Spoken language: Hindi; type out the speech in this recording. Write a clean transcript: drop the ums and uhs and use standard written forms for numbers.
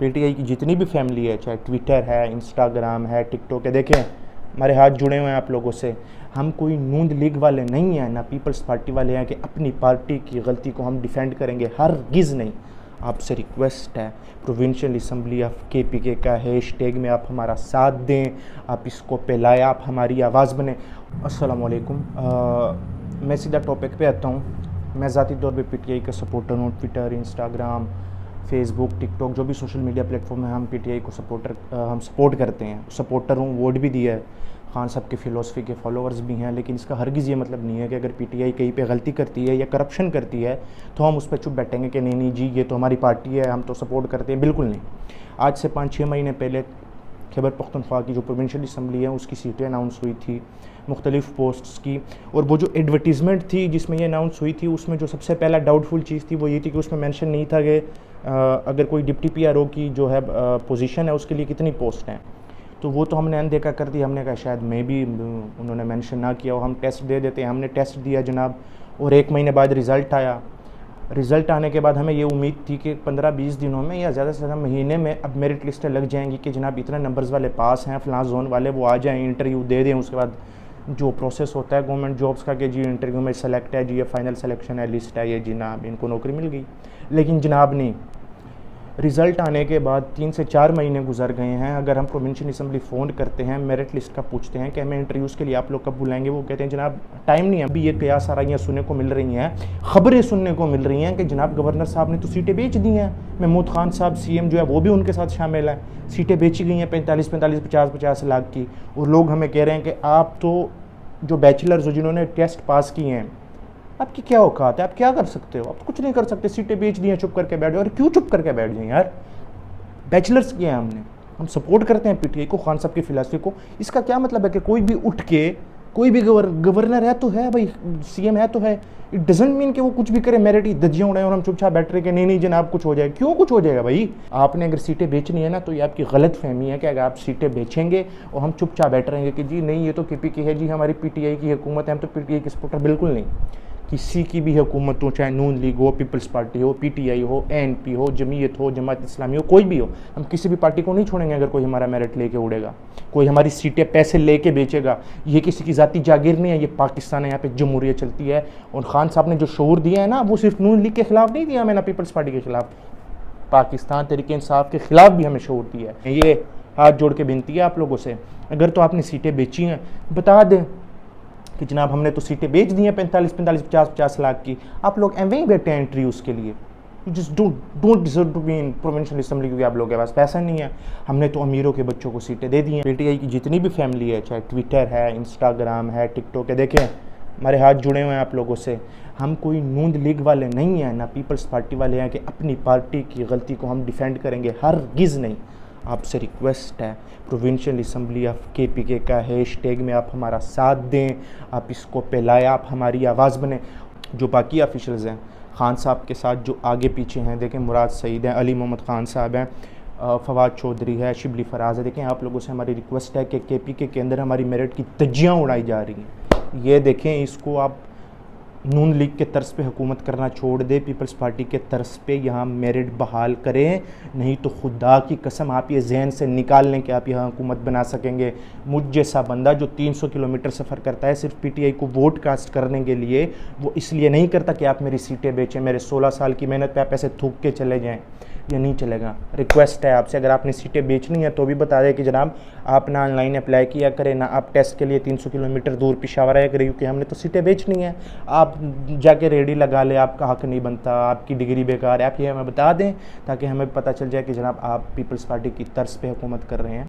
पीटीआई की जितनी भी फैमिली है, चाहे ट्विटर है, इंस्टाग्राम है, टिकटॉक है, देखें हमारे हाथ जुड़े हुए हैं आप लोगों से। हम कोई नून लीग वाले नहीं हैं, ना पीपल्स पार्टी वाले हैं कि अपनी पार्टी की गलती को हम डिफेंड करेंगे, हरगिज़ नहीं। आपसे रिक्वेस्ट है, प्रोविंशियल असम्बली ऑफ केपीके का हैशटैग में आप हमारा साथ दें, आप इसको फैलाएं, आप हमारी आवाज़ बने। अस्सलाम वालेकुम। मैं सीधा टॉपिक पे आता हूँ। मैं ज़ाती तौर पे पीटीआई का सपोर्टर हूँ। ट्विटर, इंस्टाग्राम, फेसबुक, टिकटॉक, जो भी सोशल मीडिया प्लेटफॉर्म है, हम पीटीआई को हम सपोर्ट करते हैं। सपोर्टर हूँ, वोट भी दिया है, खान साहब की फ़िलासफ़ी के फॉलोअर्स भी हैं। लेकिन इसका हरगिज़ ये मतलब नहीं है कि अगर पीटीआई कहीं पे गलती करती है या करप्शन करती है तो हम उस पर चुप बैठेंगे कि नहीं नहीं जी ये तो हमारी पार्टी है, हम तो सपोर्ट करते हैं। बिल्कुल नहीं। आज से 5-6 महीने पहले खैबर पख्तूनख्वा की जो प्रोविंशियल असम्बली है उसकी सीटें अनाउंस हुई थी मुख्तलिफ़ पोस्ट्स की, और वो जो एडवर्टीज़मेंट थी जिसमें ये अनाउंस हुई थी उसमें जो सबसे पहला डाउटफुल चीज़ थी वो ये थी कि उसमें मेंशन नहीं था कि अगर कोई डिप्टी पीआरओ की जो है पोजीशन है उसके लिए कितनी पोस्ट हैं। तो वो तो हमने अनदेखा कर दी। हमने कहा शायद मे भी उन्होंने मेंशन ना किया हो, हम टेस्ट दे देते हैं। हमने टेस्ट दिया जनाब, और 1 महीने बाद रिज़ल्ट आया। रिज़ल्ट आने के बाद हमें ये उम्मीद थी कि 15-20 दिनों में या ज़्यादा से ज़्यादा महीने में अब मेरिट लिस्टें लग जाएंगी कि जनाब इतने नंबर्स वाले पास हैं, फ़लाँ जोन वाले, वो आ जाएँ, इंटरव्यू दे दें। उसके बाद जो प्रोसेस होता है गवर्नमेंट जॉब्स का कि जी इंटरव्यू में सेलेक्ट है, जी ये फाइनल सिलेक्शन है, लिस्ट है, ये जनाब इनको नौकरी मिल गई। लेकिन जनाब नहीं, रिज़ल्ट आने के बाद 3 से 4 महीने गुजर गए हैं। अगर हम प्रोविंशियल असम्बली फ़ोन करते हैं, मेरिट लिस्ट का पूछते हैं कि हमें इंटरव्यूज़ के लिए आप लोग कब बुलाएंगे, वो कहते हैं जनाब टाइम नहीं है। अभी ये कया सारा सुनने को मिल रही हैं, ख़बरें सुनने को मिल रही हैं कि जनाब गवर्नर साहब ने तो सीटें बेच दी हैं। महमूद खान साहब सीएम जो है वो भी उनके साथ शामिल है। सीटें बेची गई हैं 45-45, 50-50 लाख की, और लोग हमें कह रहे हैं कि आप तो जो बैचलर्स हो जिन्होंने टेस्ट पास किए हैं, आपकी क्या औकात है, आप क्या कर सकते हो? आप तो कुछ नहीं कर सकते। सीटें बेच दी हैं, चुप करके बैठ जाओ। और क्यों चुप करके बैठ जाएं यार? बैचलर्स किया है हमने, हम सपोर्ट करते हैं पीटीआई को, खान साहब की फिलासफी को। इसका क्या मतलब है कि कोई भी उठ के कोई भी गवर्नर है तो है भाई, सीएम है तो है, इट डजेंट मीन कि वो कुछ भी करे, मेरिट ही धज्जियाँ उड़ाए और हम चुपचाप बैठ रहे कि नहीं नहीं जनाब कुछ हो जाए। क्यों कुछ हो जाएगा भाई? आपने अगर सीटें बेचनी है ना तो ये आपकी गलत फहमी है कि अगर आप सीटें बेचेंगे और हम चुपचाप बैठ रहेंगे कि जी नहीं ये तो केपी की है, जी हमारी पीटीआई की हुकूमत है, हम तो पीटीआई के सपोर्टर। बिल्कुल नहीं। किसी की भी हुकूमत हो, चाहे नून लीग हो, पीपल्स पार्टी हो, पीटीआई हो, एएनपी हो, जमीयत हो, जमात इस्लामी हो, कोई भी हो, हम किसी भी पार्टी को नहीं छोड़ेंगे अगर कोई हमारा मेरिट लेके उड़ेगा, कोई हमारी सीटें पैसे लेके बेचेगा। ये किसी की ज़ाती जागीर नहीं है, ये पाकिस्तान है, यहाँ पे जमहूरियत चलती है। और खान साहब ने जो शऊर दिया है ना, वो सिर्फ नून लीग के खिलाफ नहीं दिया हमें, ना पीपल्स पार्टी के खिलाफ, पाकिस्तान तहरीक इंसाफ के खिलाफ भी हमें शऊर दिया है। ये हाथ जोड़ के विनती है आप लोगों से, अगर तो आपने सीटें बेची हैं बता दें कि जनाब हमने तो सीटें बेच दी हैं 45-45, 50-50 लाख की। आप लोग वहीं बैठे हैं इंटरव्यूज़ के लिए। You just don't deserve to be in provincial assembly, क्योंकि आप लोगों के पास पैसा नहीं है। हमने तो अमीरों के बच्चों को सीटें दे दी हैं। पीटीआई की जितनी भी फैमिली है, चाहे ट्विटर है, इंस्टाग्राम है, टिकटॉक है, देखें हमारे हाथ जुड़े हुए हैं आप लोगों से। हम कोई नून लीग वाले नहीं हैं, ना पीपल्स पार्टी वाले हैं कि अपनी पार्टी की गलती को हम डिफेंड करेंगे, हरगिज़ नहीं। आपसे रिक्वेस्ट है, प्रोविंशियल असम्बली ऑफ केपीके का हैशटैग में आप हमारा साथ दें, आप इसको फैलाएं, आप हमारी आवाज़ बने। जो बाकी ऑफिशियल्स हैं खान साहब के साथ जो आगे पीछे हैं, देखें मुराद सईद हैं, अली मोहम्मद खान साहब हैं, फवाद चौधरी है, शिबली फराज है। देखें आप लोगों से हमारी रिक्वेस्ट है कि केपीके के अंदर हमारी मेरिट की धज्जियाँ उड़ाई जा रही हैं। ये देखें, इसको आप नून लीग के तर्ज पे हुकूमत करना छोड़ दे, पीपल्स पार्टी के तर्ज पे यहाँ मेरिट बहाल करें, नहीं तो खुदा की कसम आप ये जहन से निकाल लें कि आप यहाँ हुकूमत बना सकेंगे। मुझ जैसा बंदा जो 300 किलोमीटर सफ़र करता है सिर्फ पीटीआई को वोट कास्ट करने के लिए, वो इसलिए नहीं करता कि आप मेरी सीटें बेचें, मेरे 16 साल की मेहनत पे आप ऐसे थूक के चले जाएँ, ये नहीं चलेगा। रिक्वेस्ट है आपसे, अगर आपने सीटें बेचनी है तो भी बता दें कि जनाब आप ना ऑनलाइन अप्लाई किया करें, ना आप टेस्ट के लिए 300 किलोमीटर दूर पेशावर आया करें, क्योंकि हमने तो सीटें बेचनी है। आप जाके रेडी लगा ले, आपका हक नहीं बनता, आपकी डिग्री बेकार है, आप ये हमें बता दें ताकि हमें पता चल जाए कि जनाब आप पीपल्स पार्टी की तर्ज पे हुकूमत कर रहे हैं।